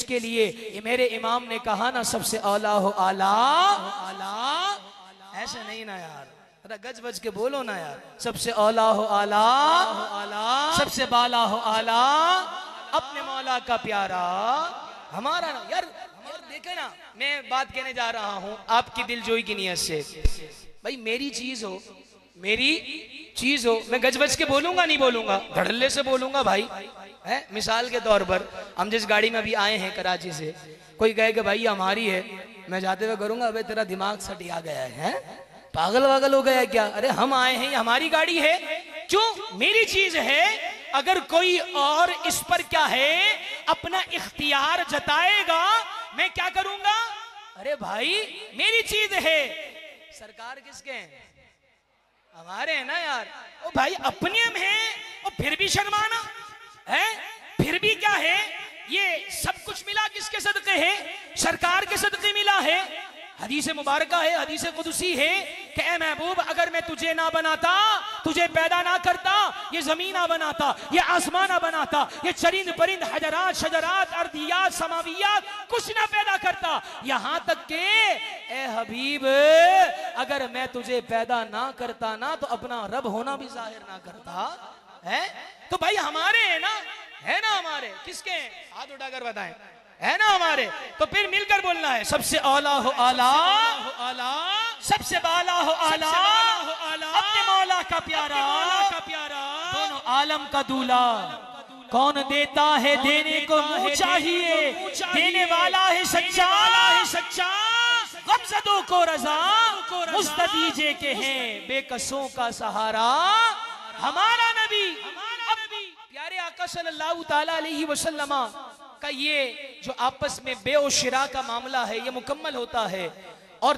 जिसके लिए ये मेरे इमाम ने कहा ना सबसे औला हो आला, ऐसे नहीं ना यार, गज बज के बोलो ना यार, सबसे औला हो आला, सबसे बाला हो आला, अपने मौला का प्यारा हमारा ना यार। देखे ना, मैं बात कहने जा रहा हूं आपकी दिलजोई की नियत से, भाई मेरी चीज हो, मेरी चीज हो, मैं गज बज के बोलूंगा नहीं बोलूंगा, धड़ल्ले से बोलूंगा भाई है। मिसाल के तौर पर हम जिस गाड़ी में अभी आए हैं कराची से, कोई कहे कि भाई हमारी है, मैं जाते हुए करूंगा अबे तेरा दिमाग सटिया गया है, पागल वागल हो गया क्या? अरे हम आए हैं, हमारी गाड़ी है, क्यों? मेरी चीज है। अगर कोई और इस पर क्या है अपना इख्तियार जताएगा, मैं क्या करूंगा? अरे भाई मेरी चीज है। सरकार किसके हैं? हमारे हैं ना यार। ओ भाई अपने में है और फिर भी शर्माना है, फिर भी क्या है? ये सब कुछ मिला किसके सदके है? सरकार के सदके मिला है। हदीस मुबारका है, हदीस कुदसी है कि ए महबूब, अगर मैं तुझे ना बनाता, तुझे पैदा ना करता, ये जमीन ना बनाता, ये आसमान ना बनाता, ये चरिंद परिंद हजरात शजरात अर्दियात समावियात कुछ ना पैदा करता, यहां तक के ए हबीब अगर मैं तुझे पैदा ना करता ना तो अपना रब होना भी जाहिर ना करता है। तो भाई हमारे है ना, है ना हमारे। किसके हैं? हाथ उठाकर बताएं, है ना हमारे। तो फिर मिलकर बोलना है, सबसे औला हो आला, सबसे बाला हो आला, अपने मौला का प्यारा, दोनों आलम का दूल्हा। कौन देता है देने को मुंह चाहिए, देने वाला है सच्चा, गमज़दों को रज़ा, मुस्तदीजे के हैं बेकसों का सहारा हमारा नबी। प्यारे आका सल्लल्लाहु ताला अलैहि वसल्लम का ये जो आपस में बे और शिरा का मामला है, ये मुकम्मल होता है और